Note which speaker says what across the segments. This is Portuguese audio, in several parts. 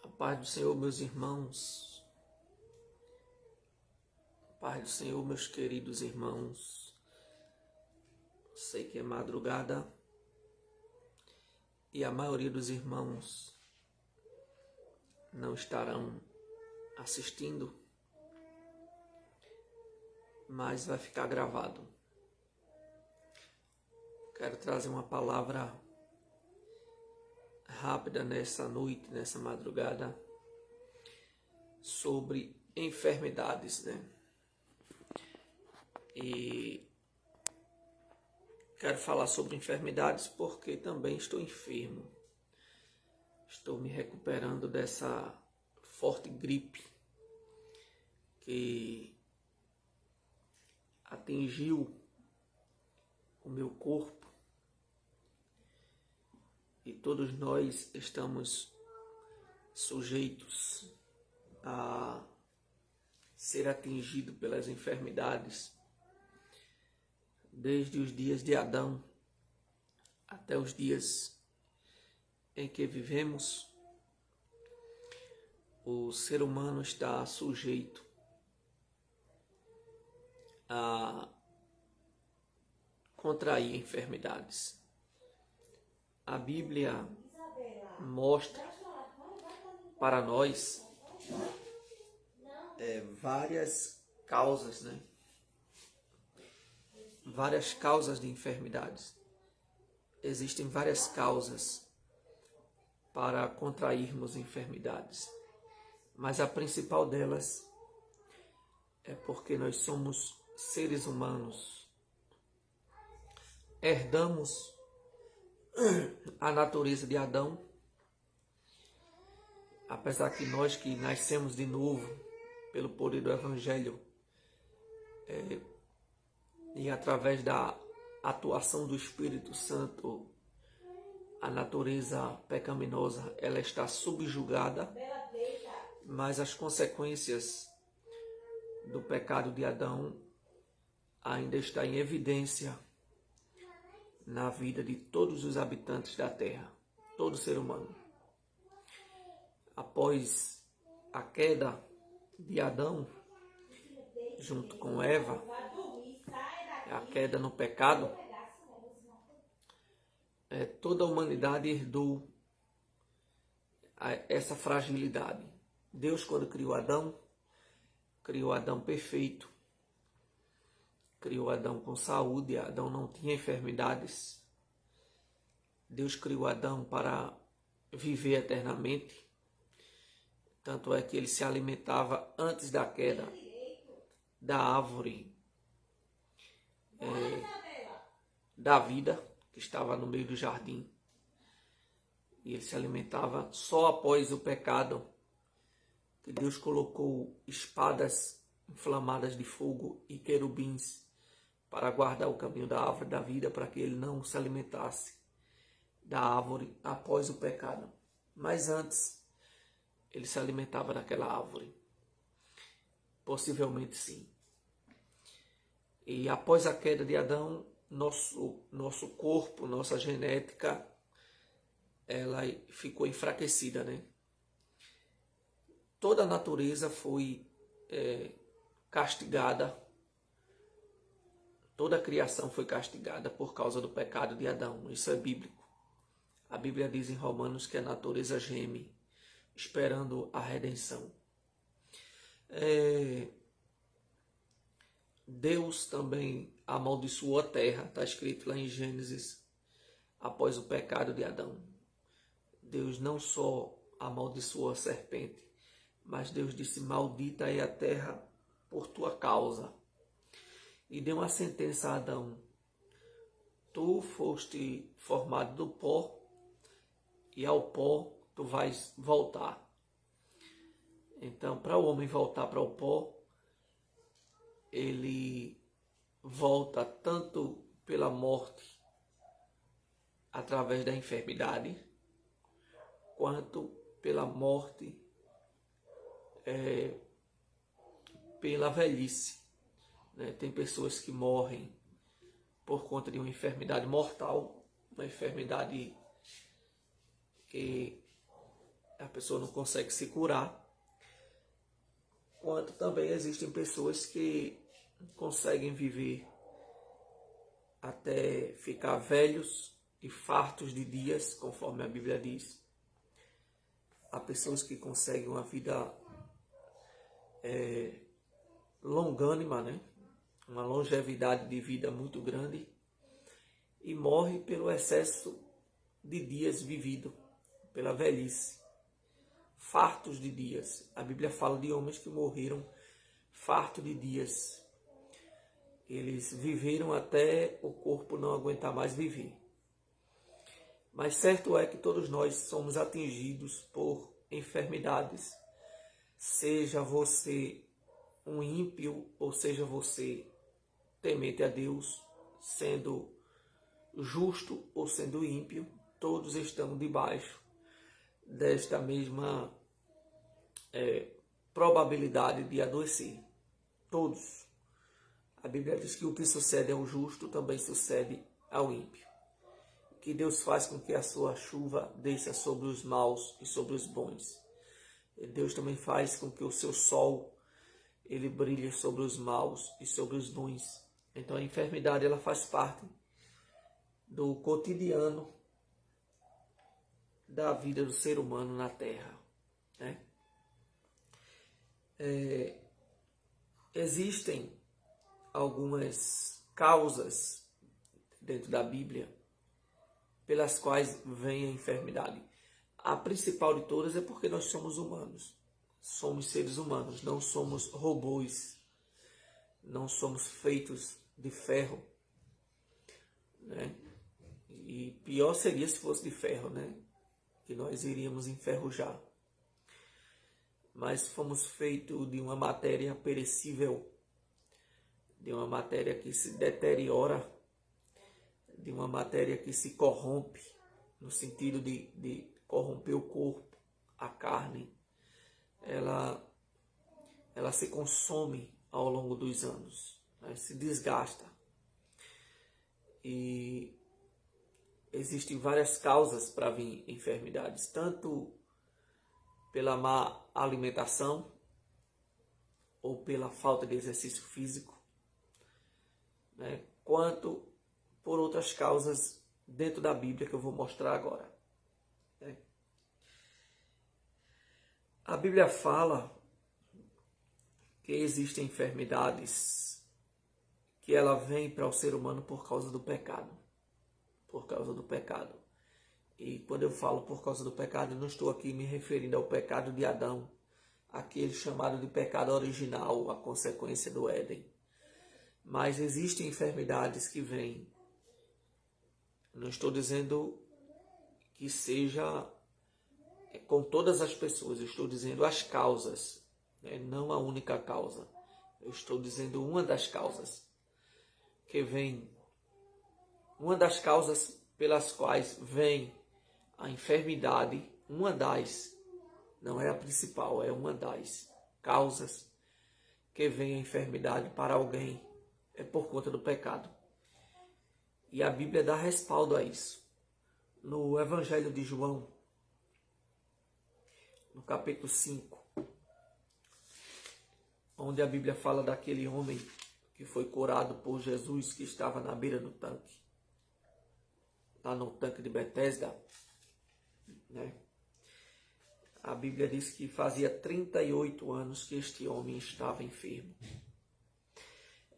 Speaker 1: A paz do Senhor, meus irmãos. A paz do Senhor, meus queridos irmãos. Sei que é madrugada e a maioria dos irmãos não estarão assistindo, mas vai ficar gravado. Quero trazer uma palavra rápida nessa noite, nessa madrugada, sobre enfermidades, né? E quero falar sobre enfermidades porque também estou enfermo. Estou me recuperando dessa forte gripe que atingiu o meu corpo. E todos nós estamos sujeitos a ser atingidos pelas enfermidades, desde os dias de Adão até os dias em que vivemos. O ser humano está sujeito a contrair enfermidades. A Bíblia mostra para nós várias causas, né? Várias causas de enfermidades. Existem várias causas para contrairmos enfermidades, mas a principal delas é porque nós somos seres humanos. Herdamos a natureza de Adão, apesar que nós que nascemos de novo pelo poder do Evangelho e através da atuação do Espírito Santo, a natureza pecaminosa ela está subjugada, mas as consequências do pecado de Adão ainda estão em evidência na vida de todos os habitantes da terra, todo ser humano. Após a queda de Adão, junto com Eva, a queda no pecado, toda a humanidade herdou essa fragilidade. Deus, quando criou Adão perfeito, criou Adão com saúde. Adão não tinha enfermidades. Deus criou Adão para viver eternamente. Tanto é que ele se alimentava antes da queda da árvore da vida, que estava no meio do jardim. E ele se alimentava só após o pecado, que Deus colocou espadas inflamadas de fogo e querubins para guardar o caminho da árvore da vida, para que ele não se alimentasse da árvore após o pecado. Mas antes, ele se alimentava daquela árvore. Possivelmente sim. E após a queda de Adão, nosso corpo, nossa genética, ela ficou enfraquecida, né? Toda a natureza foi castigada. Toda a criação foi castigada por causa do pecado de Adão. Isso é bíblico. A Bíblia diz em Romanos que a natureza geme, esperando a redenção. Deus também amaldiçoou a terra. Está escrito lá em Gênesis, após o pecado de Adão. Deus não só amaldiçoou a serpente, mas Deus disse: maldita é a terra por tua causa. E deu uma sentença a Adão: tu foste formado do pó, e ao pó tu vais voltar. Então, para o homem voltar para o pó, ele volta tanto pela morte, através da enfermidade, quanto pela morte pela velhice. Né? Tem pessoas que morrem por conta de uma enfermidade mortal, uma enfermidade que a pessoa não consegue se curar, quanto também existem pessoas que conseguem viver até ficar velhos e fartos de dias, conforme a Bíblia diz. Há pessoas que conseguem uma vida longânima, né? Uma longevidade de vida muito grande, e morre pelo excesso de dias vivido, pela velhice, fartos de dias. A Bíblia fala de homens que morreram fartos de dias. Eles viveram até o corpo não aguentar mais viver. Mas certo é que todos nós somos atingidos por enfermidades. Seja você um ímpio ou seja você temente a Deus, sendo justo ou sendo ímpio, todos estamos debaixo desta mesma probabilidade de adoecer. Todos. A Bíblia diz que o que sucede ao justo também sucede ao ímpio. Que Deus faz com que a sua chuva desça sobre os maus e sobre os bons. Deus também faz com que o seu sol ele brilhe sobre os maus e sobre os bons. Então a enfermidade ela faz parte do cotidiano da vida do ser humano na Terra, né? Existem algumas causas dentro da Bíblia pelas quais vem a enfermidade. A principal de todas é porque nós somos humanos. Somos seres humanos, não somos robôs. Não somos feitos de ferro, né? E pior seria se fosse de ferro, né? Que nós iríamos enferrujar. Mas fomos feitos de uma matéria perecível, de uma matéria que se deteriora, de uma matéria que se corrompe, no sentido de corromper o corpo, a carne. Ela se consome ao longo dos anos, né? Se desgasta. E existem várias causas para vir enfermidades, tanto pela má alimentação ou pela falta de exercício físico, né? Quanto por outras causas dentro da Bíblia que eu vou mostrar agora, né? A Bíblia fala que existem enfermidades que ela vem para o ser humano por causa do pecado. Por causa do pecado. E quando eu falo por causa do pecado, eu não estou aqui me referindo ao pecado de Adão, aquele chamado de pecado original, a consequência do Éden. Mas existem enfermidades que vêm. Não estou dizendo que seja com todas as pessoas, eu estou dizendo as causas, né? Não a única causa. Eu estou dizendo uma das causas que vem, uma das causas pelas quais vem a enfermidade, uma das, não é a principal, é uma das causas que vem a enfermidade para alguém, é por conta do pecado. E a Bíblia dá respaldo a isso. No Evangelho de João, no capítulo 5, onde a Bíblia fala daquele homem que foi curado por Jesus, que estava na beira do tanque, lá no tanque de Betesda, né? A Bíblia diz que fazia 38 anos que este homem estava enfermo.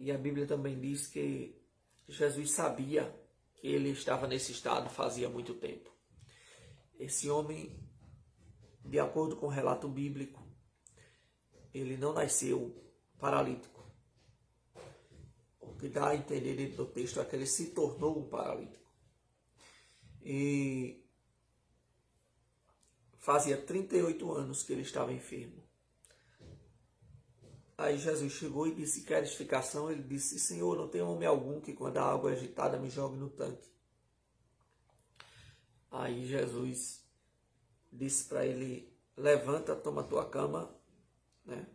Speaker 1: E a Bíblia também diz que Jesus sabia que ele estava nesse estado fazia muito tempo. Esse homem, de acordo com o relato bíblico, ele não nasceu paralítico. O que dá a entender dentro do texto é que ele se tornou um paralítico. E fazia 38 anos que ele estava enfermo. Aí Jesus chegou e disse: queres ficar são? Ele disse: Senhor, não tem homem algum que quando a água é agitada me jogue no tanque. Aí Jesus disse para ele: levanta, toma tua cama, né,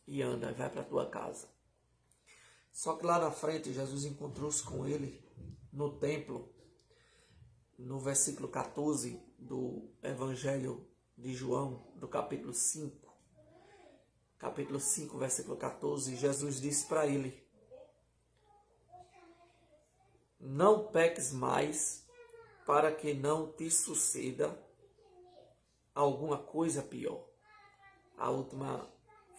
Speaker 1: e anda, vai para tua casa. Só que lá na frente Jesus encontrou-se com ele no templo, no versículo 14 do Evangelho de João, do capítulo 5. Capítulo 5, versículo 14, Jesus disse para ele: não peques mais, para que não te suceda alguma coisa pior. A última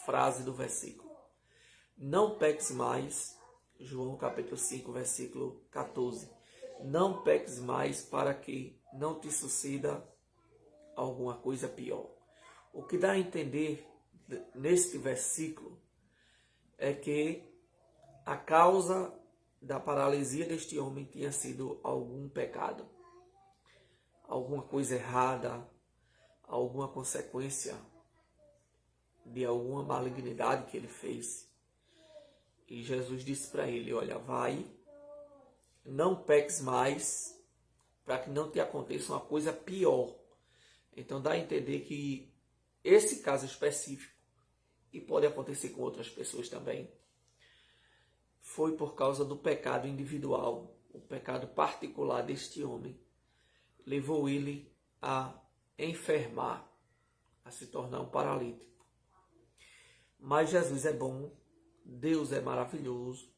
Speaker 1: frase do versículo. Não peques mais, João capítulo 5, versículo 14. Não peques mais, para que não te suceda alguma coisa pior. O que dá a entender neste versículo é que a causa da paralisia deste homem tinha sido algum pecado, alguma coisa errada, alguma consequência de alguma malignidade que ele fez. E Jesus disse para ele: olha, vai, não peques mais, para que não te aconteça uma coisa pior. Então dá a entender que esse caso específico, e pode acontecer com outras pessoas também, foi por causa do pecado individual, o pecado particular deste homem. Levou ele a enfermar, a se tornar um paralítico. Mas Jesus é bom, Deus é maravilhoso,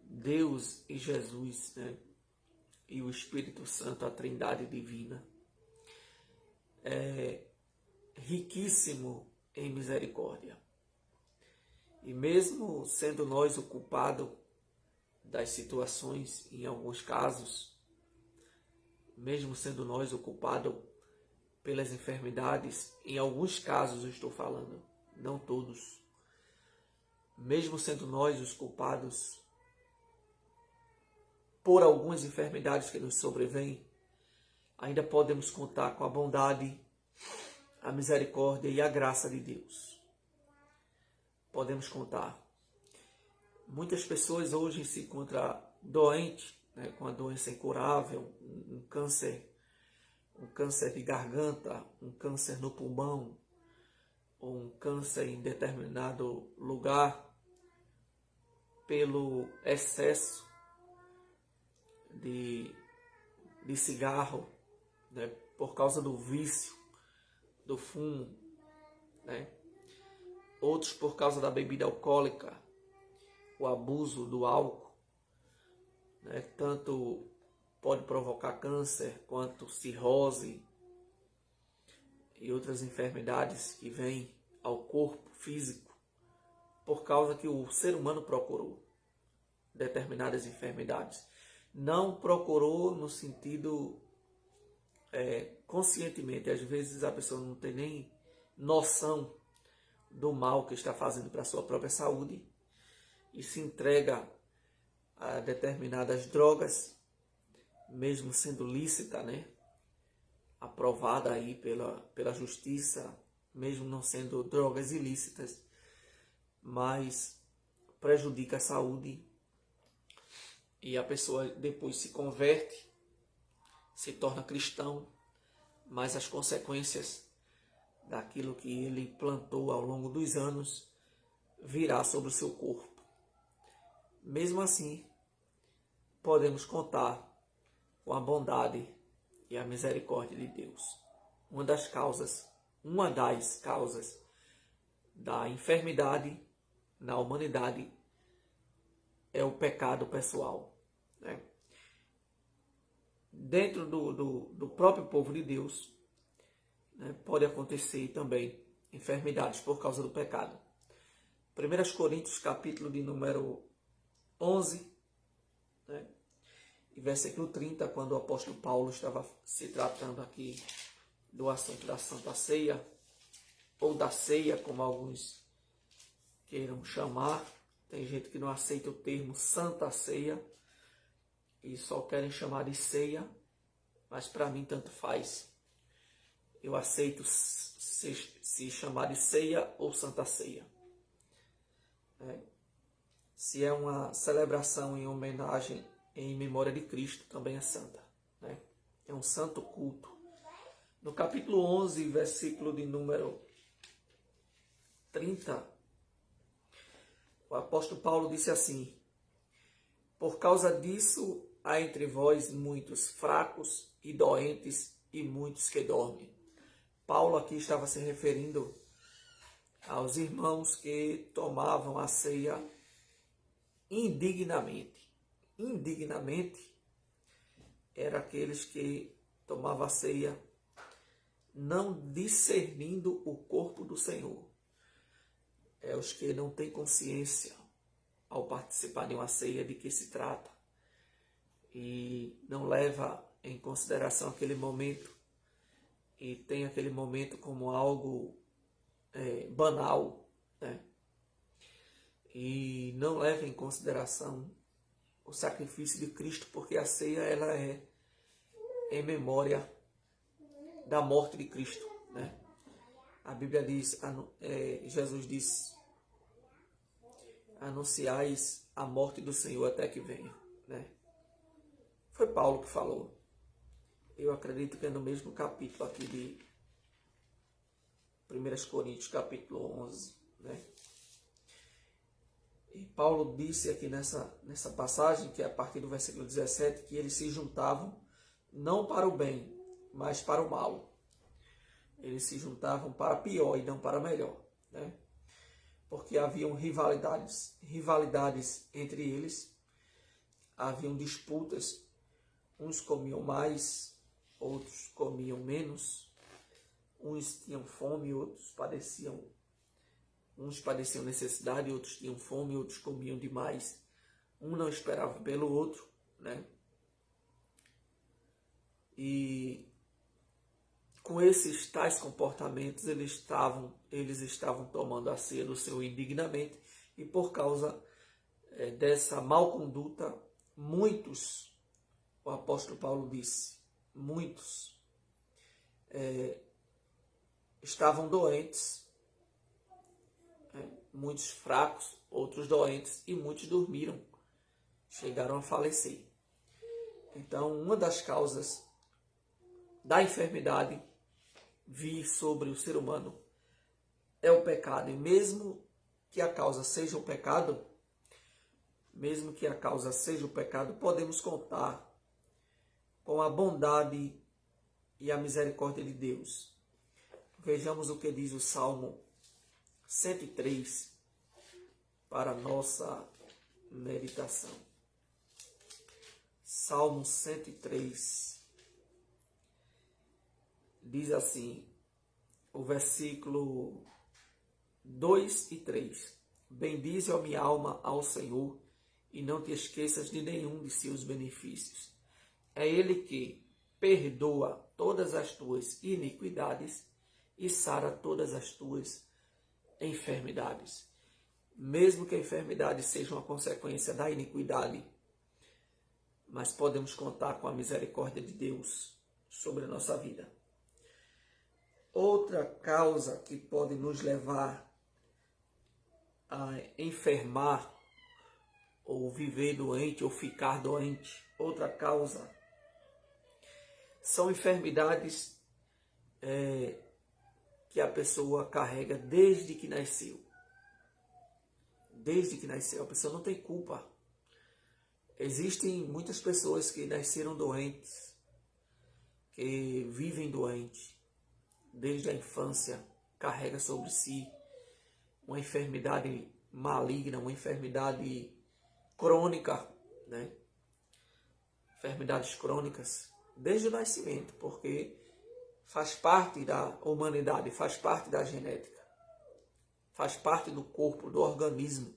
Speaker 1: Deus e Jesus, né? E o Espírito Santo, a Trindade Divina, é riquíssimo em misericórdia. E mesmo sendo nós o culpado das situações, em alguns casos, mesmo sendo nós o culpado pelas enfermidades, em alguns casos eu estou falando, não todos, mesmo sendo nós os culpados por algumas enfermidades que nos sobrevêm, ainda podemos contar com a bondade, a misericórdia e a graça de Deus. Podemos contar. Muitas pessoas hoje se encontram doentes, né, com a doença incurável, um câncer de garganta, um câncer no pulmão, ou um câncer em determinado lugar, pelo excesso de cigarro, né, por causa do vício, do fumo, né? Outros por causa da bebida alcoólica, o abuso do álcool, né? Tanto pode provocar câncer quanto cirrose e outras enfermidades que vêm ao corpo físico por causa que o ser humano procurou determinadas enfermidades. Não procurou no sentido conscientemente. Às vezes a pessoa não tem nem noção do mal que está fazendo para a sua própria saúde e se entrega a determinadas drogas, mesmo sendo lícita, né? Aprovada aí pela justiça, mesmo não sendo drogas ilícitas, mas prejudica a saúde e a pessoa depois se converte, se torna cristão, mas as consequências daquilo que ele plantou ao longo dos anos virá sobre o seu corpo. Mesmo assim, podemos contar com a bondade e a misericórdia de Deus. Uma das causas da enfermidade na humanidade é o pecado pessoal, né? Dentro do próprio povo de Deus, né, pode acontecer também enfermidades por causa do pecado. 1 Coríntios, capítulo de número 11, né, e versículo 30, quando o apóstolo Paulo estava se tratando aqui do assunto da Santa Ceia, ou da ceia, como alguns queiram chamar. Tem gente que não aceita o termo Santa Ceia e só querem chamar de ceia, mas para mim tanto faz. Eu aceito se chamar de ceia ou Santa Ceia. Se é uma celebração em homenagem, em memória de Cristo, também é santa, né? É um santo culto. No capítulo 11, versículo de número 30, o apóstolo Paulo disse assim: por causa disso, há entre vós muitos fracos e doentes e muitos que dormem. Paulo aqui estava se referindo aos irmãos que tomavam a ceia indignamente. Indignamente eram aqueles que tomavam a ceia não discernindo o corpo do Senhor. É os que não têm consciência ao participar de uma ceia de que se trata e não leva em consideração aquele momento e tem aquele momento como algo banal, né? E não leva em consideração o sacrifício de Cristo, porque a ceia ela é em memória da morte de Cristo, né? A Bíblia diz, Jesus disse, anunciais a morte do Senhor até que venha, né? Foi Paulo que falou. Eu acredito que é no mesmo capítulo aqui de 1 Coríntios, capítulo 11, né? E Paulo disse aqui nessa passagem, que é a partir do versículo 17, que eles se juntavam não para o bem, mas para o mal. Eles se juntavam para pior e não para melhor, né? Porque haviam rivalidades entre eles, haviam disputas, uns comiam mais, outros comiam menos, uns tinham fome, outros padeciam, uns padeciam necessidade, outros tinham fome, outros comiam demais, um não esperava pelo outro, né? E com esses tais comportamentos eles estavam tomando a ceia do Senhor indignamente, e por causa dessa mal conduta, muitos, o apóstolo Paulo disse, muitos estavam doentes, muitos fracos, outros doentes, e muitos dormiram, chegaram a falecer. Então, uma das causas da enfermidade vir sobre o ser humano é o pecado. E mesmo que a causa seja o pecado, podemos contar com a bondade e a misericórdia de Deus. Vejamos o que diz o Salmo 103 para a nossa meditação. Salmo 103 diz assim, o versículo 2 e 3. Bendize, ó minha alma, ao Senhor, e não te esqueças de nenhum de seus benefícios. É Ele que perdoa todas as tuas iniquidades e sara todas as tuas enfermidades. Mesmo que a enfermidade seja uma consequência da iniquidade, mas podemos contar com a misericórdia de Deus sobre a nossa vida. Outra causa que pode nos levar a enfermar, ou viver doente, ou ficar doente, outra causa, são enfermidades que a pessoa carrega desde que nasceu. Desde que nasceu, a pessoa não tem culpa. Existem muitas pessoas que nasceram doentes, que vivem doentes, desde a infância, carrega sobre si uma enfermidade maligna, uma enfermidade crônica, né? Enfermidades crônicas, desde o nascimento, porque faz parte da humanidade, faz parte da genética, faz parte do corpo, do organismo,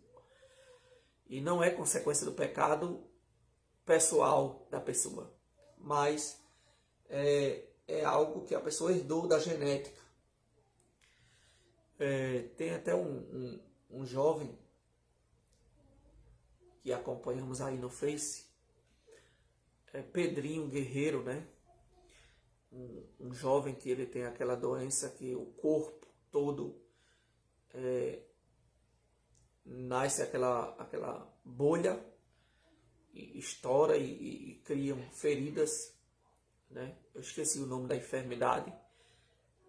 Speaker 1: e não é consequência do pecado pessoal da pessoa, mas é algo que a pessoa herdou da genética. Tem até um jovem que acompanhamos aí no Face, Pedrinho Guerreiro, né? Um jovem que ele tem aquela doença que o corpo todo nasce aquela bolha, e estoura e criam feridas, né? Eu esqueci o nome da enfermidade,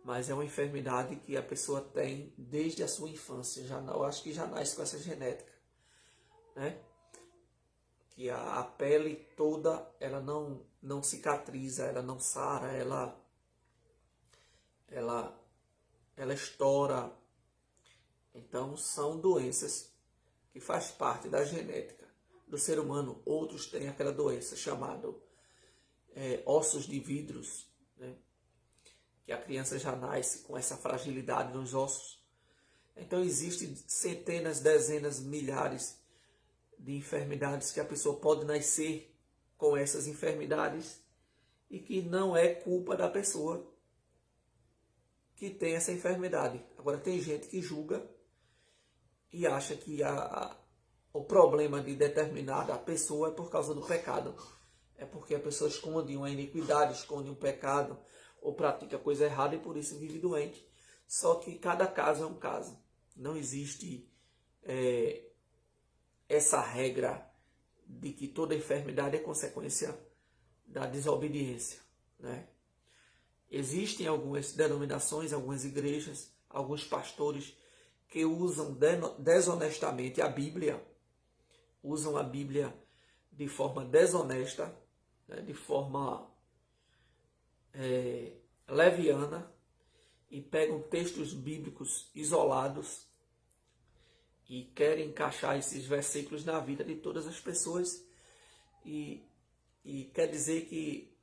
Speaker 1: mas é uma enfermidade que a pessoa tem desde a sua infância. Eu acho que já nasce com essa genética, né? que a pele toda ela não cicatriza, ela não sara, ela estoura. Então são doenças que faz parte da genética do ser humano. Outros têm aquela doença chamada ossos de vidros, né? Que a criança já nasce com essa fragilidade nos ossos. Então existem centenas, dezenas, milhares de enfermidades que a pessoa pode nascer com essas enfermidades e que não é culpa da pessoa que tem essa enfermidade. Agora tem gente que julga e acha que o problema de determinada pessoa é por causa do pecado. É porque a pessoa esconde uma iniquidade, esconde um pecado ou pratica coisa errada e por isso vive doente. Só que cada caso é um caso. Não existe essa regra de que toda enfermidade é consequência da desobediência, né? Existem algumas denominações, algumas igrejas, alguns pastores que usam desonestamente a Bíblia, usam a Bíblia de forma desonesta, né? De forma leviana, e pegam textos bíblicos isolados e querem encaixar esses versículos na vida de todas as pessoas. E quer dizer que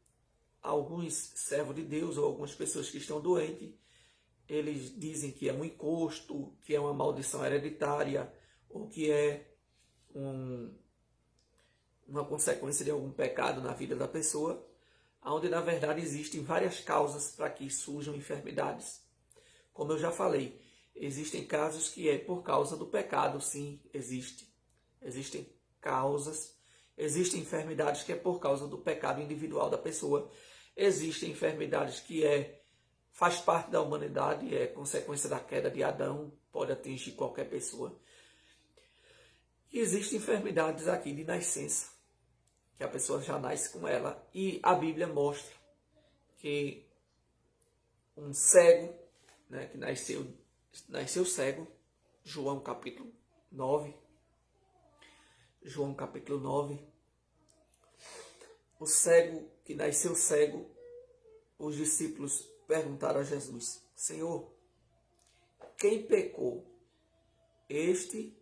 Speaker 1: alguns servos de Deus ou algumas pessoas que estão doentes, eles dizem que é um encosto, que é uma maldição hereditária, ou que é uma consequência de algum pecado na vida da pessoa, onde na verdade existem várias causas para que surjam enfermidades. Como eu já falei, existem casos que é por causa do pecado, sim, existe. Existem causas, existem enfermidades que é por causa do pecado individual da pessoa. Existem enfermidades que faz parte da humanidade, é consequência da queda de Adão, pode atingir qualquer pessoa. E existem enfermidades aqui de nascença, que a pessoa já nasce com ela. E a Bíblia mostra que um cego, né, que nasceu cego, João capítulo 9, o cego que nasceu cego, os discípulos perguntaram a Jesus: Senhor, quem pecou, este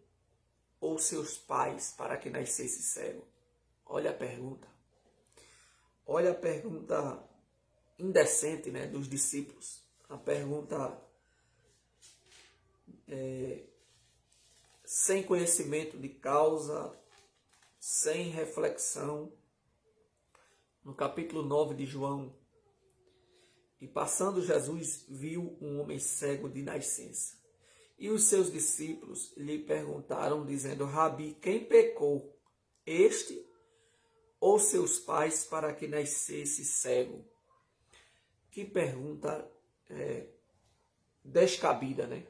Speaker 1: ou seus pais, para que nascesse cego? Olha a pergunta. Olha a pergunta indecente, né, dos discípulos. A pergunta sem conhecimento de causa, sem reflexão. No capítulo 9 de João: E passando Jesus viu um homem cego de nascença. E os seus discípulos lhe perguntaram, dizendo: Rabi, quem pecou, este ou seus pais, para que nascesse cego? Que pergunta descabida, né?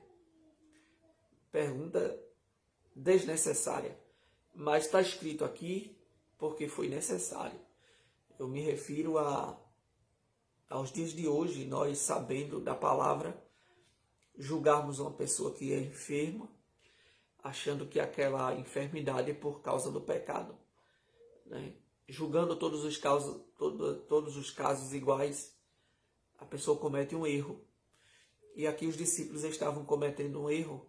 Speaker 1: Pergunta desnecessária. Mas está escrito aqui porque foi necessário. Eu me refiro aos dias de hoje, nós sabendo da palavra, julgarmos uma pessoa que é enferma, achando que aquela enfermidade é por causa do pecado, né? Julgando todos os casos iguais, a pessoa comete um erro. E aqui os discípulos estavam cometendo um erro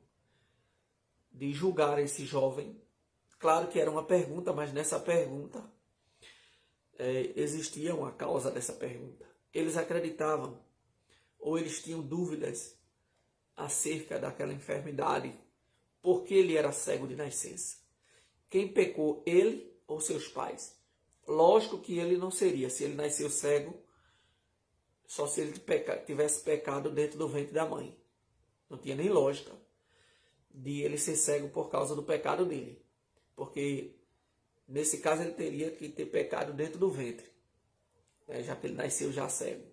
Speaker 1: de julgar esse jovem. Claro que era uma pergunta, mas nessa pergunta existia uma causa dessa pergunta. Eles acreditavam, ou eles tinham dúvidas acerca daquela enfermidade, porque ele era cego de nascença. Quem pecou, ele ou seus pais? Lógico que ele não seria, se ele nasceu cego, só se ele tivesse pecado dentro do ventre da mãe. Não tinha nem lógica de ele ser cego por causa do pecado dele. Porque, nesse caso, ele teria que ter pecado dentro do ventre, né, já que ele nasceu já cego.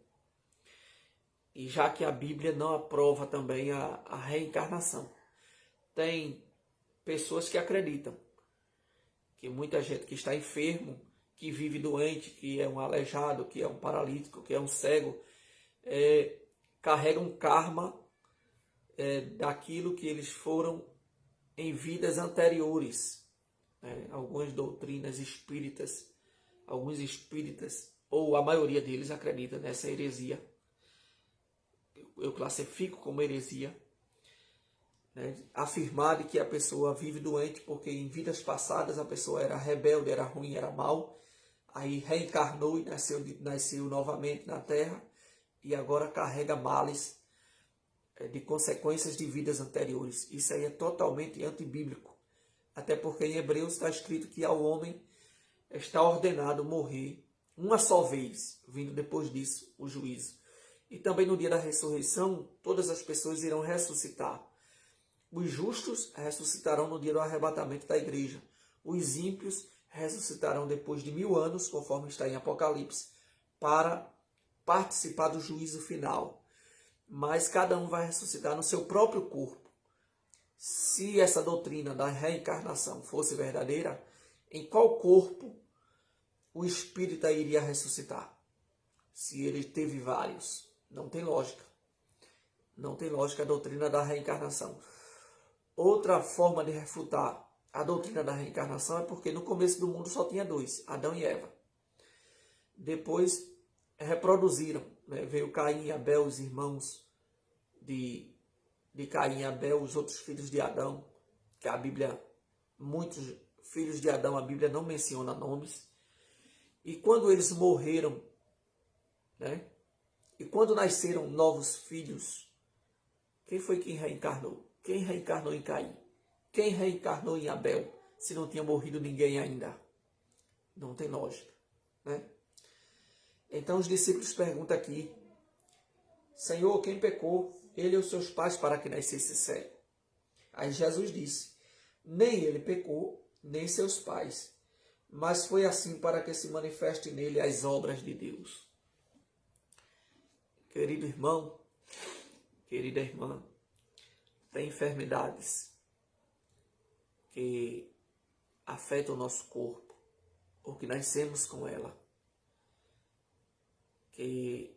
Speaker 1: E já que a Bíblia não aprova também a reencarnação. Tem pessoas que acreditam que muita gente que está enfermo, que vive doente, que é um aleijado, que é um paralítico, que é um cego, carrega um karma daquilo que eles foram em vidas anteriores. né? Algumas doutrinas espíritas, alguns espíritas, ou a maioria deles acredita nessa heresia. Eu classifico como heresia, né? Afirmar de que a pessoa vive doente porque em vidas passadas a pessoa era rebelde, era ruim, era mal, aí reencarnou e nasceu novamente na Terra e agora carrega males de consequências de vidas anteriores. Isso aí é totalmente antibíblico, até porque em Hebreus está escrito que ao homem está ordenado morrer uma só vez, vindo depois disso o juízo. E também no dia da ressurreição, todas as pessoas irão ressuscitar. Os justos ressuscitarão no dia do arrebatamento da igreja. Os ímpios ressuscitarão depois de 1000 anos, conforme está em Apocalipse, para participar do juízo final. Mas cada um vai ressuscitar no seu próprio corpo. Se essa doutrina da reencarnação fosse verdadeira, em qual corpo o espírita iria ressuscitar? Se ele teve vários. Não tem lógica. Não tem lógica a doutrina da reencarnação. Outra forma de refutar a doutrina da reencarnação é porque no começo do mundo só tinha dois, Adão e Eva. Depois reproduziram, né? Veio Caim e Abel, os irmãos de Caim e Abel, os outros filhos de Adão, que a Bíblia, muitos filhos de Adão, a Bíblia não menciona nomes. E quando eles morreram, né? E quando nasceram novos filhos, quem foi quem reencarnou? Quem reencarnou em Caim? Quem reencarnou em Abel? Se não tinha morrido ninguém ainda. Não tem lógica, né? Então os discípulos perguntam aqui: Senhor, quem pecou? Ele ou seus pais para que nascesse cego? Aí Jesus disse: nem ele pecou, nem seus pais, mas foi assim para que se manifeste nele as obras de Deus. Querido irmão, querida irmã, tem enfermidades que afetam o nosso corpo, ou que nascemos com ela, que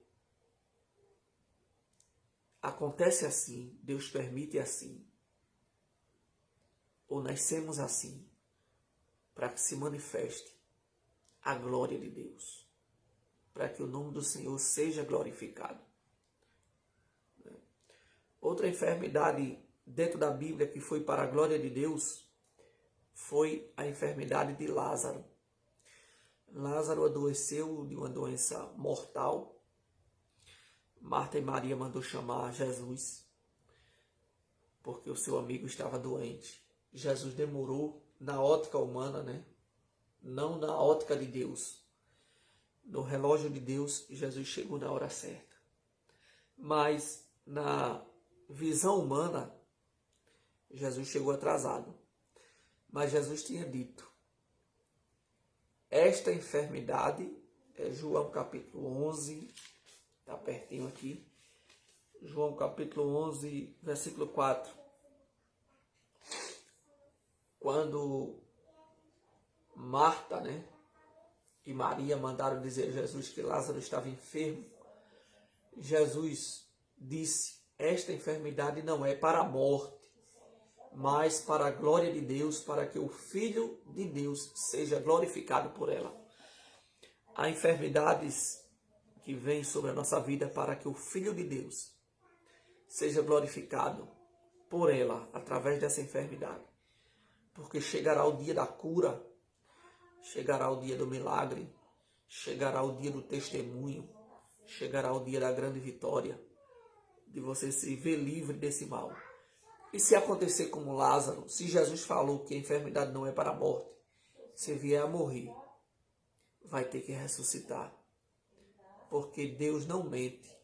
Speaker 1: acontece assim, Deus permite assim, ou nascemos assim, para que se manifeste a glória de Deus, para que o nome do Senhor seja glorificado. Outra enfermidade dentro da Bíblia que foi para a glória de Deus foi a enfermidade de Lázaro. Lázaro adoeceu de uma doença mortal. Marta e Maria mandou chamar Jesus, porque o seu amigo estava doente. Jesus demorou na ótica humana, né? Não na ótica de Deus. No relógio de Deus, Jesus chegou na hora certa. Mas na visão humana, Jesus chegou atrasado. Mas Jesus tinha dito: esta enfermidade, é João capítulo 11, está pertinho aqui, João capítulo 11, versículo 4. Quando Marta, né, e Maria mandaram dizer a Jesus que Lázaro estava enfermo, Jesus disse: esta enfermidade não é para a morte, mas para a glória de Deus, para que o Filho de Deus seja glorificado por ela. Há enfermidades que vêm sobre a nossa vida para que o Filho de Deus seja glorificado por ela, através dessa enfermidade. Porque chegará o dia da cura, chegará o dia do milagre, chegará o dia do testemunho, chegará o dia da grande vitória, de você se ver livre desse mal. E se acontecer como Lázaro, se Jesus falou que a enfermidade não é para a morte, se vier a morrer, vai ter que ressuscitar. Porque Deus não mente.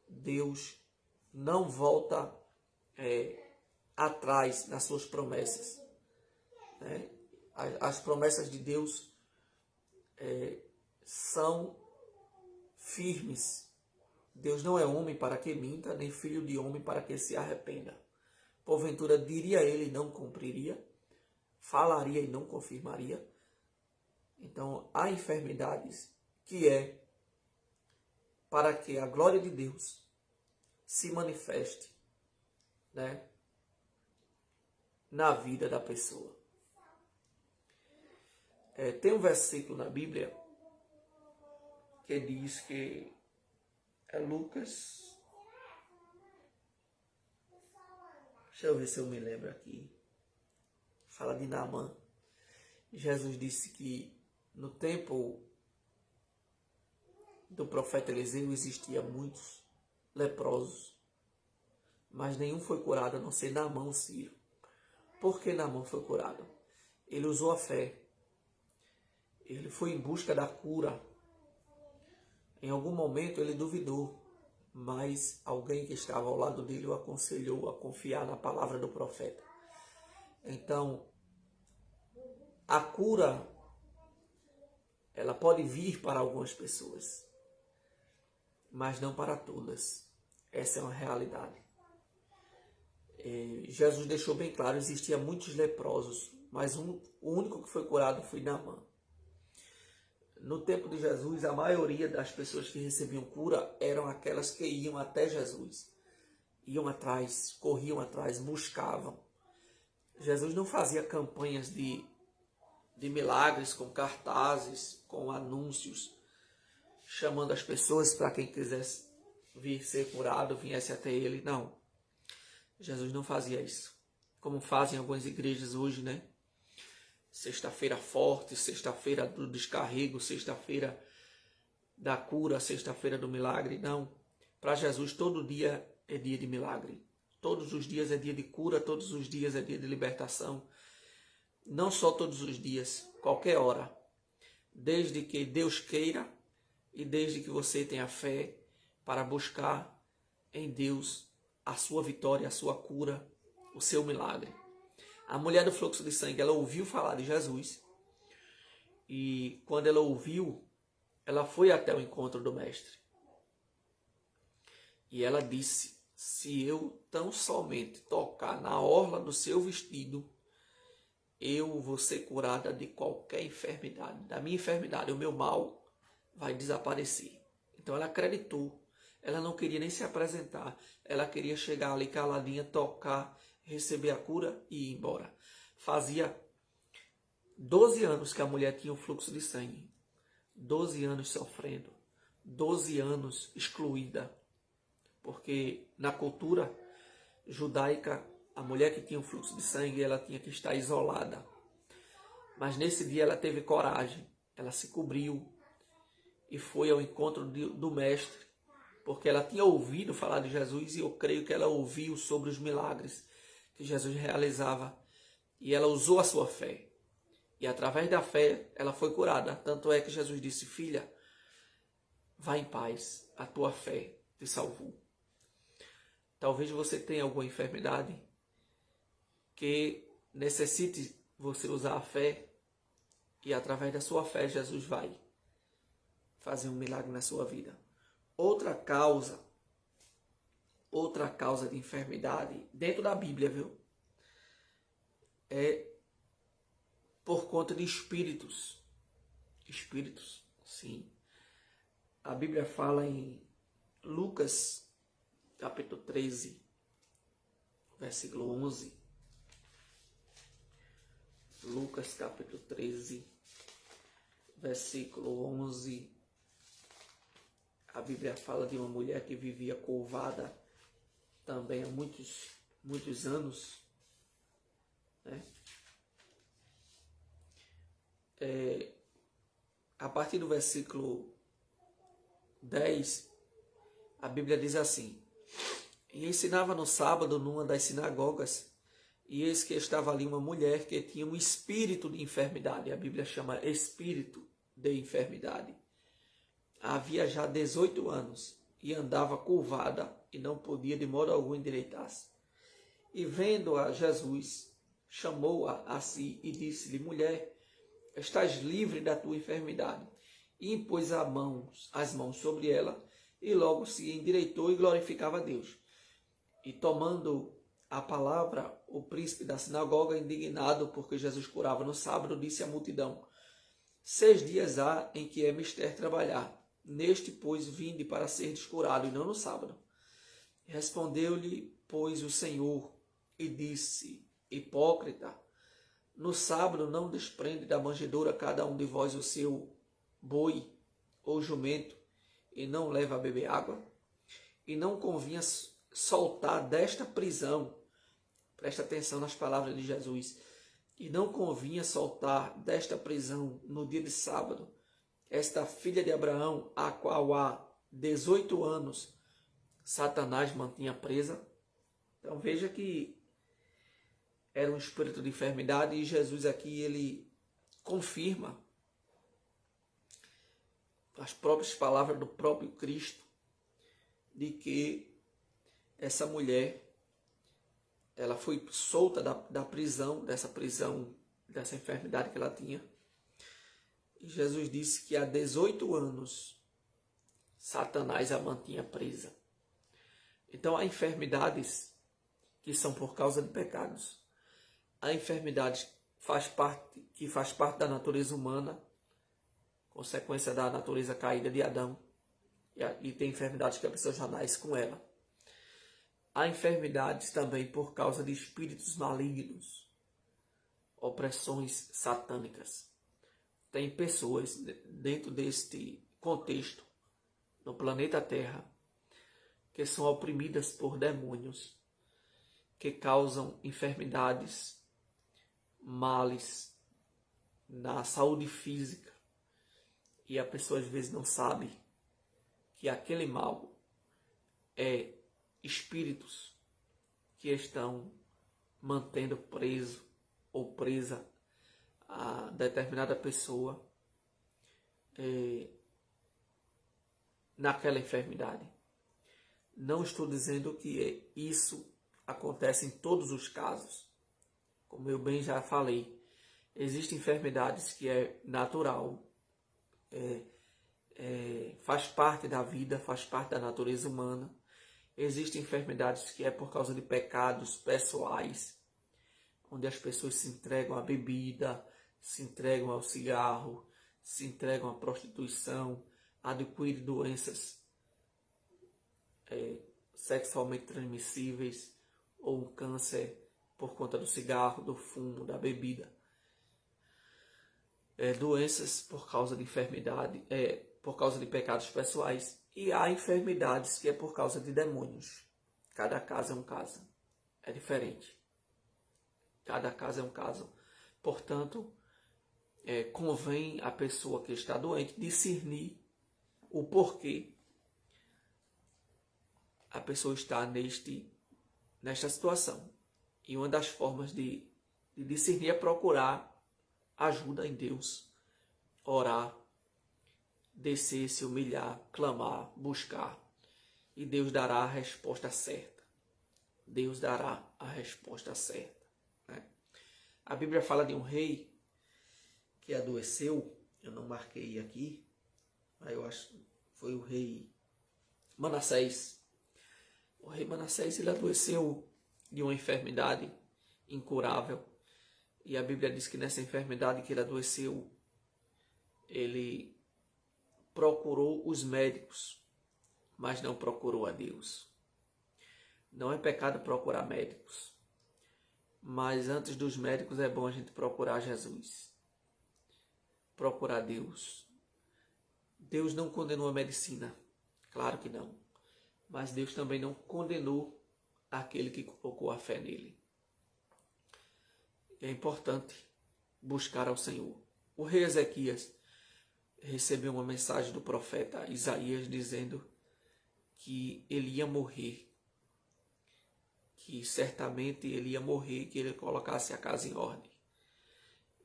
Speaker 1: Deus não volta atrás nas suas promessas. Né? As promessas de Deus são firmes. Deus não é homem para que minta, nem filho de homem para que se arrependa. Porventura diria ele e não cumpriria, falaria e não confirmaria. Então há enfermidades que é para que a glória de Deus se manifeste, né, na vida da pessoa. Tem um versículo na Bíblia que diz que é Lucas. Deixa eu ver se eu me lembro aqui. Fala de Naamã. Jesus disse que no tempo do profeta Eliseu existia muitos leprosos, mas nenhum foi curado a não ser Naamã o sírio. Por que Naamã foi curado? Ele usou a fé. Ele foi em busca da cura. Em algum momento ele duvidou, mas alguém que estava ao lado dele o aconselhou a confiar na palavra do profeta. Então, a cura, ela pode vir para algumas pessoas, mas não para todas. Essa é uma realidade. Jesus deixou bem claro, existia muitos leprosos, mas o único que foi curado foi Naamã. No tempo de Jesus, a maioria das pessoas que recebiam cura eram aquelas que iam até Jesus. Iam atrás, corriam atrás, buscavam. Jesus não fazia campanhas de milagres com cartazes, com anúncios, chamando as pessoas para quem quisesse vir ser curado, viesse até ele. Não. Jesus não fazia isso. Como fazem algumas igrejas hoje, né? Sexta-feira forte, sexta-feira do descarrego, sexta-feira da cura, sexta-feira do milagre. Não. Para Jesus, todo dia é dia de milagre. Todos os dias é dia de cura, todos os dias é dia de libertação. Não só todos os dias, qualquer hora. Desde que Deus queira e desde que você tenha fé para buscar em Deus a sua vitória, a sua cura, o seu milagre. A mulher do fluxo de sangue, ela ouviu falar de Jesus e quando ela ouviu, ela foi até o encontro do mestre. E ela disse, se eu tão somente tocar na orla do seu vestido, eu vou ser curada de qualquer enfermidade. Da minha enfermidade, o meu mal vai desaparecer. Então ela acreditou. Ela não queria nem se apresentar. Ela queria chegar ali caladinha, tocar, receber a cura e ir embora. Fazia 12 anos que a mulher tinha um fluxo de sangue. 12 anos sofrendo. 12 anos excluída. Porque na cultura judaica, a mulher que tinha um fluxo de sangue, ela tinha que estar isolada. Mas nesse dia ela teve coragem. Ela se cobriu e foi ao encontro do mestre. Porque ela tinha ouvido falar de Jesus e eu creio que ela ouviu sobre os milagres que Jesus realizava. E ela usou a sua fé. E através da fé ela foi curada. Tanto é que Jesus disse, filha, vá em paz, a tua fé te salvou. Talvez você tenha alguma enfermidade que necessite você usar a fé. E através da sua fé Jesus vai fazer um milagre na sua vida. Outra causa de enfermidade, dentro da Bíblia, viu? É por conta de espíritos. Espíritos, sim. A Bíblia fala em Lucas, capítulo 13, versículo 11. Lucas, capítulo 13, versículo 11. A Bíblia fala de uma mulher que vivia curvada também há muitos anos. Né? A partir do versículo 10, a Bíblia diz assim, e ensinava no sábado numa das sinagogas, e eis que estava ali uma mulher que tinha um espírito de enfermidade. A Bíblia chama espírito de enfermidade. Havia já 18 anos e andava curvada e não podia de modo algum endireitar-se. E vendo-a Jesus, chamou-a a si e disse-lhe, mulher, estás livre da tua enfermidade. E impôs as mãos sobre ela e logo se endireitou e glorificava a Deus. E tomando a palavra, o príncipe da sinagoga, indignado porque Jesus curava no sábado, disse à multidão, 6 dias há em que é mister trabalhar. Neste, pois, vinde para ser curado, e não no sábado. Respondeu-lhe, pois, o Senhor, e disse, hipócrita, No sábado não desprende da manjedoura cada um de vós o seu boi ou jumento, e não leva a beber água? E não convinha soltar desta prisão, presta atenção nas palavras de Jesus, e não convinha soltar desta prisão no dia de sábado esta filha de Abraão, a qual há 18 anos Satanás mantinha presa? Então veja que era um espírito de enfermidade, e Jesus aqui ele confirma as próprias palavras do próprio Cristo de que essa mulher ela foi solta da prisão, dessa enfermidade que ela tinha. E Jesus disse que há 18 anos Satanás a mantinha presa. Então há enfermidades que são por causa de pecados. Há enfermidades que faz parte da natureza humana, consequência da natureza caída de Adão. E tem enfermidades que a pessoa já nasce com ela. Há enfermidades também por causa de espíritos malignos, opressões satânicas. Tem pessoas dentro deste contexto, no planeta Terra, que são oprimidas por demônios, que causam enfermidades, males na saúde física. E a pessoa às vezes não sabe que aquele mal é espíritos que estão mantendo preso ou presa a determinada pessoa naquela enfermidade. Não estou dizendo que isso acontece em todos os casos. Como eu bem já falei, existem enfermidades que é natural, faz parte da vida, faz parte da natureza humana. Existem enfermidades que é por causa de pecados pessoais, onde as pessoas se entregam à bebida, se entregam ao cigarro, se entregam à prostituição, adquirem doenças sexualmente transmissíveis ou um câncer por conta do cigarro, do fumo, da bebida. Doenças por causa de enfermidade, por causa de pecados pessoais. E há enfermidades que é por causa de demônios. Cada caso é um caso. É diferente. Cada caso é um caso. Portanto, convém a pessoa que está doente discernir o porquê a pessoa está nesta situação. E uma das formas de discernir é procurar ajuda em Deus, orar, descer, se humilhar, clamar, buscar. E Deus dará a resposta certa. Deus dará a resposta certa. Né? A Bíblia fala de um rei que adoeceu, eu não marquei aqui, mas eu acho que foi o rei Manassés. O rei Manassés, ele adoeceu de uma enfermidade incurável. E a Bíblia diz que nessa enfermidade que ele adoeceu, ele procurou os médicos, mas não procurou a Deus. Não é pecado procurar médicos, mas antes dos médicos é bom a gente procurar Jesus, procurar Deus. Deus não condenou a medicina, claro que não, mas Deus também não condenou aquele que colocou a fé nele. É importante buscar ao Senhor. O rei Ezequias recebeu uma mensagem do profeta Isaías dizendo que ele ia morrer, que certamente ele ia morrer, que ele colocasse a casa em ordem.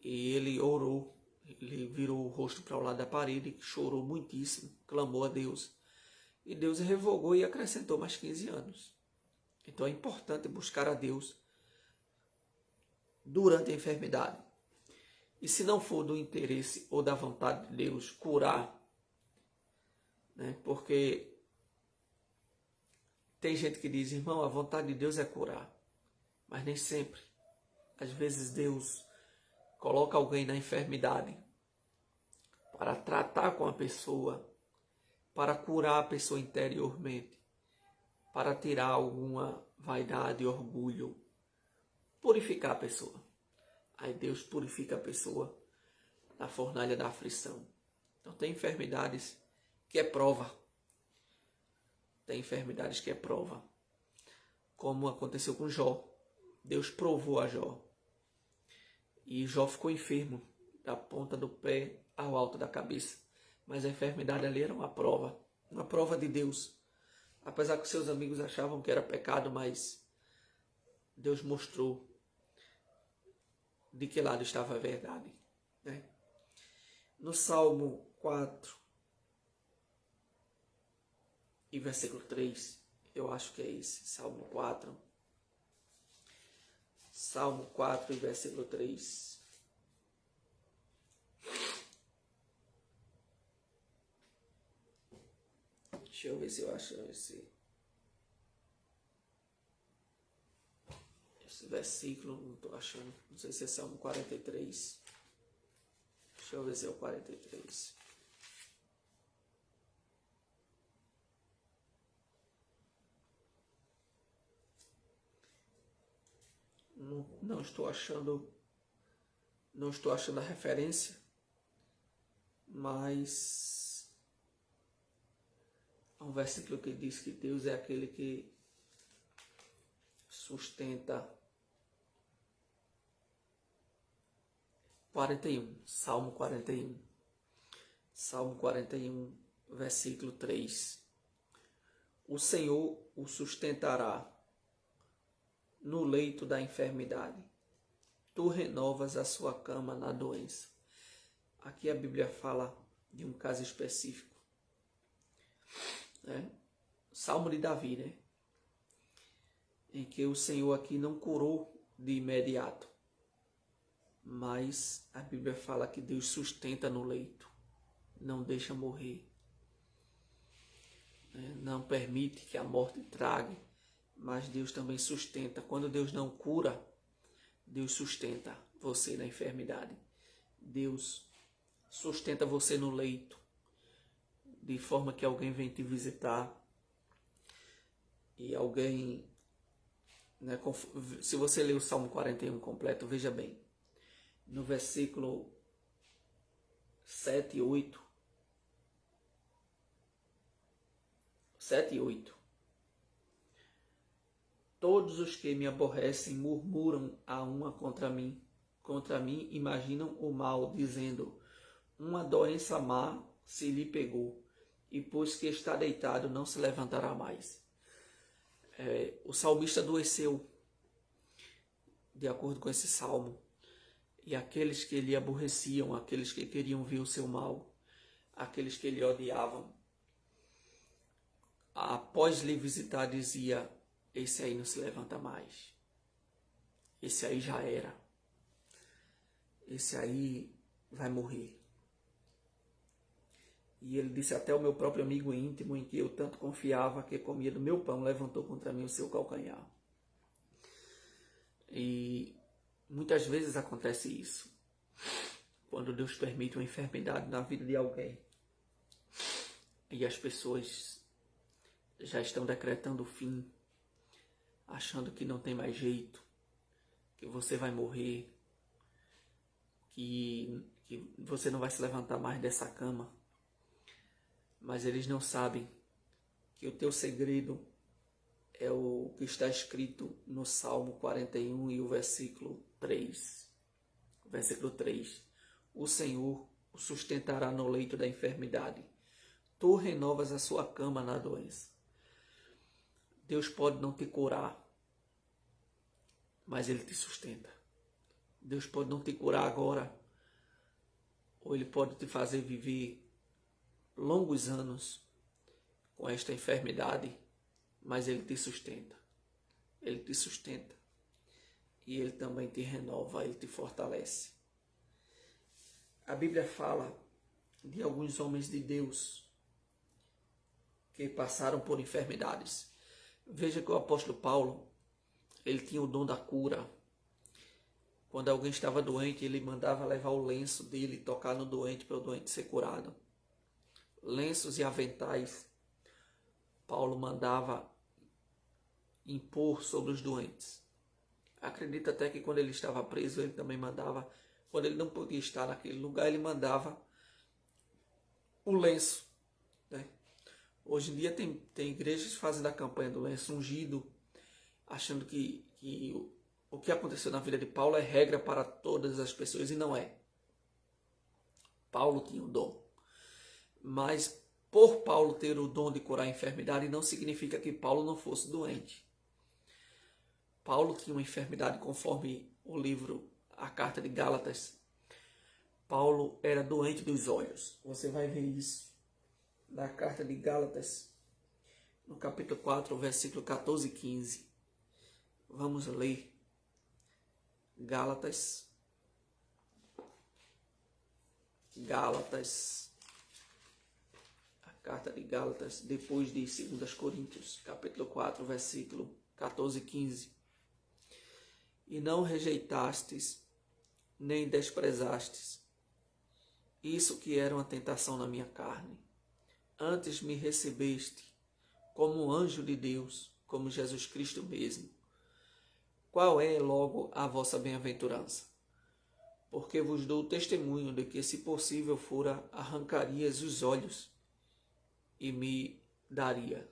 Speaker 1: E ele orou, ele virou o rosto para o lado da parede, chorou muitíssimo, clamou a Deus. E Deus revogou e acrescentou mais 15 anos. Então é importante buscar a Deus durante a enfermidade. E se não for do interesse ou da vontade de Deus curar, né? Porque tem gente que diz, irmão, a vontade de Deus é curar, mas nem sempre. Às vezes Deus coloca alguém na enfermidade para tratar com a pessoa, para curar a pessoa interiormente, para tirar alguma vaidade, orgulho, purificar a pessoa. Aí Deus purifica a pessoa na fornalha da aflição. Então tem enfermidades que é prova. Tem enfermidades que é prova. Como aconteceu com Jó. Deus provou a Jó. E Jó ficou enfermo, da ponta do pé ao alto da cabeça. Mas a enfermidade ali era uma prova de Deus. Apesar que seus amigos achavam que era pecado, mas Deus mostrou de que lado estava a verdade, né? No Salmo 4 e versículo 3, eu acho que é esse, Salmo 4. Salmo 4 e versículo 3. Deixa eu ver se eu acho esse versículo, não estou achando, não sei se é Salmo 43. Deixa eu ver se é o 43. Não estou achando a referência, mas há um versículo que diz que Deus é aquele que sustenta. 41, Salmo 41. Salmo 41, versículo 3. O Senhor o sustentará no leito da enfermidade. Tu renovas a sua cama na doença. Aqui a Bíblia fala de um caso específico, né? Salmo de Davi, né? Em que o Senhor aqui não curou de imediato, mas a Bíblia fala que Deus sustenta no leito, não deixa morrer, né? Não permite que a morte trague, mas Deus também sustenta. Quando Deus não cura, Deus sustenta você na enfermidade. Deus sustenta você no leito, de forma que alguém vem te visitar e alguém, né, se você ler o Salmo 41 completo, veja bem, no versículo 7 e 8, todos os que me aborrecem murmuram a uma contra mim imaginam o mal, dizendo, uma doença má se lhe pegou, e pois que está deitado não se levantará mais. O salmista adoeceu, de acordo com esse salmo, e aqueles que lhe aborreciam, aqueles que queriam ver o seu mal, aqueles que lhe odiavam, após lhe visitar dizia, esse aí não se levanta mais, esse aí já era, esse aí vai morrer. E ele disse, até o meu próprio amigo íntimo, em que eu tanto confiava, que comia do meu pão, levantou contra mim o seu calcanhar. E muitas vezes acontece isso, quando Deus permite uma enfermidade na vida de alguém, e as pessoas já estão decretando o fim, achando que não tem mais jeito, que você vai morrer, que você não vai se levantar mais dessa cama. Mas eles não sabem que o teu segredo é o que está escrito no Salmo 41 e o versículo 3. Versículo 3. O Senhor o sustentará no leito da enfermidade. Tu renovas a sua cama na doença. Deus pode não te curar, mas Ele te sustenta. Deus pode não te curar agora, ou Ele pode te fazer viver longos anos com esta enfermidade, mas Ele te sustenta. Ele te sustenta. E Ele também te renova, Ele te fortalece. A Bíblia fala de alguns homens de Deus que passaram por enfermidades. Veja que o apóstolo Paulo, ele tinha o dom da cura. Quando alguém estava doente, ele mandava levar o lenço dele e tocar no doente para o doente ser curado. Lenços e aventais, Paulo mandava impor sobre os doentes. Acredito até que quando ele estava preso, ele também mandava, quando ele não podia estar naquele lugar, ele mandava o lenço, né? Hoje em dia tem igrejas que fazem da campanha do lenço ungido, achando que o que aconteceu na vida de Paulo é regra para todas as pessoas, e não é. Paulo tinha o dom. Mas por Paulo ter o dom de curar a enfermidade, não significa que Paulo não fosse doente. Paulo tinha uma enfermidade, conforme o livro, a carta de Gálatas. Paulo era doente dos olhos. Você vai ver isso na carta de Gálatas, no capítulo 4, versículo 14 e 15. Vamos ler. Gálatas, a carta de Gálatas, depois de 2 Coríntios, capítulo 4, versículo 14 e 15. E não rejeitastes, nem desprezastes isso que era uma tentação na minha carne. Antes me recebeste como um anjo de Deus, como Jesus Cristo mesmo. Qual é, logo, a vossa bem-aventurança? Porque vos dou testemunho de que, se possível fora, arrancarias os olhos e me daria.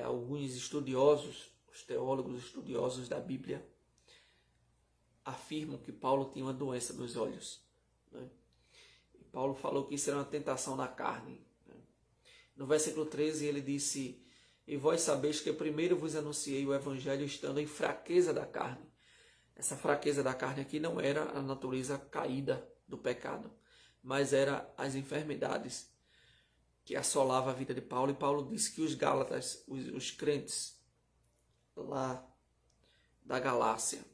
Speaker 1: Alguns estudiosos, os teólogos estudiosos da Bíblia, afirmam que Paulo tinha uma doença nos olhos, né? E Paulo falou que isso era uma tentação na carne, né? No versículo 13 ele disse: e vós sabeis que primeiro vos anunciei o evangelho estando em fraqueza da carne. Essa fraqueza da carne aqui não era a natureza caída do pecado, mas era as enfermidades que assolavam a vida de Paulo. E Paulo disse que os Gálatas, os crentes lá da Galácia,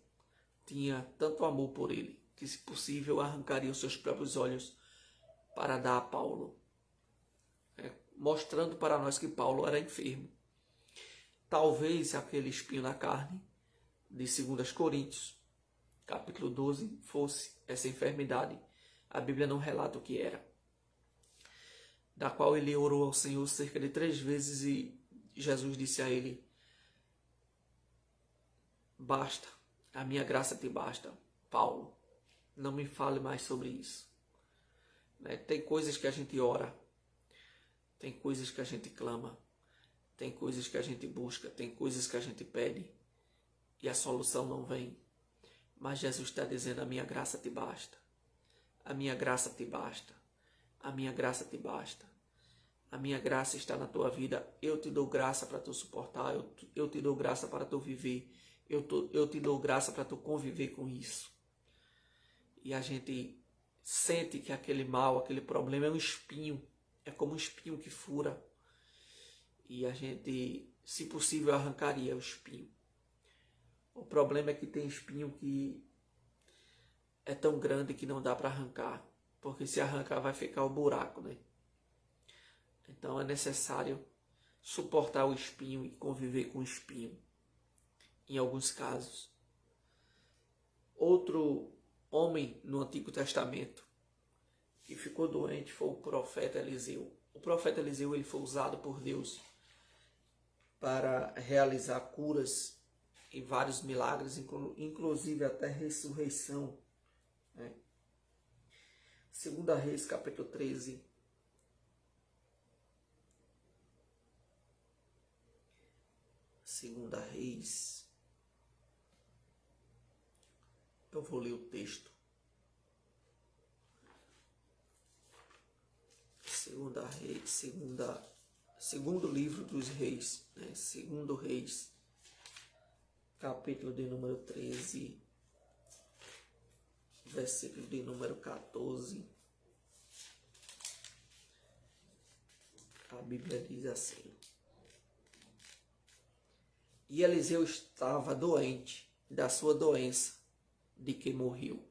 Speaker 1: tinha tanto amor por ele, que, se possível, arrancaria os seus próprios olhos para dar a Paulo, mostrando para nós que Paulo era enfermo. Talvez aquele espinho na carne de 2 Coríntios, capítulo 12, fosse essa enfermidade. A Bíblia não relata o que era, da qual ele orou ao Senhor cerca de 3 vezes e Jesus disse a ele: basta, a minha graça te basta, Paulo, não me fale mais sobre isso. Tem coisas que a gente ora, tem coisas que a gente clama, tem coisas que a gente busca, tem coisas que a gente pede e a solução não vem. Mas Jesus está dizendo: a minha graça te basta, a minha graça te basta, a minha graça te basta. A minha graça está na tua vida, eu te dou graça para tu suportar, eu te dou graça para tu viver, eu te dou graça para tu conviver com isso. E a gente sente que aquele mal, aquele problema é um espinho, é como um espinho que fura. E a gente, se possível, arrancaria o espinho. O problema é que tem espinho que é tão grande que não dá para arrancar, porque se arrancar vai ficar o buraco, né? Então é necessário suportar o espinho e conviver com o espinho, em alguns casos. Outro homem no Antigo Testamento que ficou doente foi o profeta Eliseu. O profeta Eliseu, ele foi usado por Deus para realizar curas e vários milagres, inclusive até ressurreição, né? 2 Reis, capítulo 13. 2 Reis. Eu vou ler o texto. Segundo livro dos Reis, né? 2 Reis, capítulo de número 13, versículo de número 14. A Bíblia diz assim: e Eliseu estava doente da sua doença, de que morreu.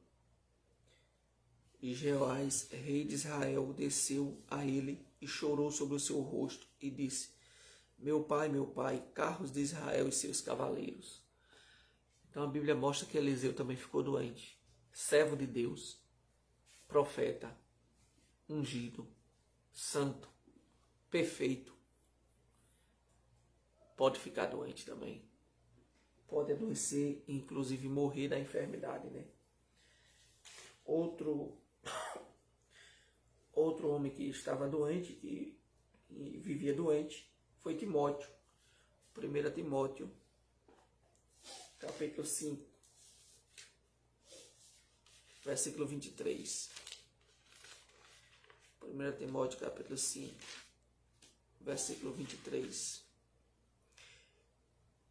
Speaker 1: E Jeoás, rei de Israel, desceu a ele e chorou sobre o seu rosto e disse: meu pai, carros de Israel e seus cavaleiros. Então a Bíblia mostra que Eliseu também ficou doente. Servo de Deus, profeta, ungido, santo, perfeito, pode ficar doente também. pode adoecer e inclusive morrer da enfermidade, né? Outro homem que estava doente, que vivia doente, foi Timóteo. 1 Timóteo, capítulo 5, versículo 23. 1 Timóteo, capítulo 5, versículo 23.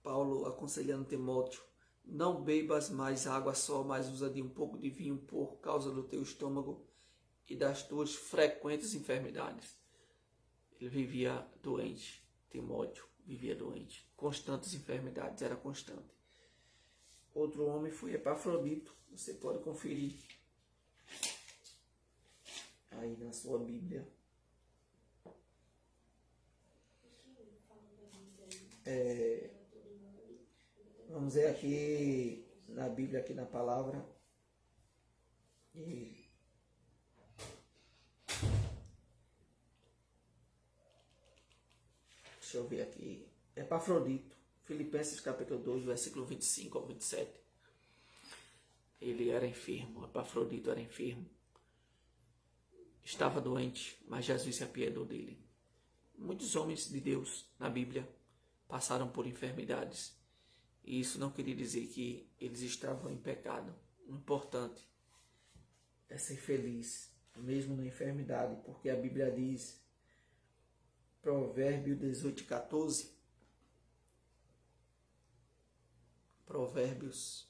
Speaker 1: Paulo aconselhando Timóteo: não bebas mais água só, mas usa de um pouco de vinho por causa do teu estômago e das tuas frequentes enfermidades. Ele vivia doente, Timóteo vivia doente, constantes enfermidades, era constante. Outro homem foi Epafrodito, você pode conferir aí na sua Bíblia. Vamos ver aqui na Bíblia, aqui na palavra. Deixa eu ver aqui. Epafrodito, Filipenses capítulo 2, versículo 25 ao 27. Ele era enfermo, Epafrodito era enfermo. Estava doente, mas Jesus se apiedou dele. Muitos homens de Deus na Bíblia passaram por enfermidades. E isso não queria dizer que eles estavam em pecado. O importante é ser feliz, mesmo na enfermidade, porque a Bíblia diz, Provérbio 18, 14, Provérbios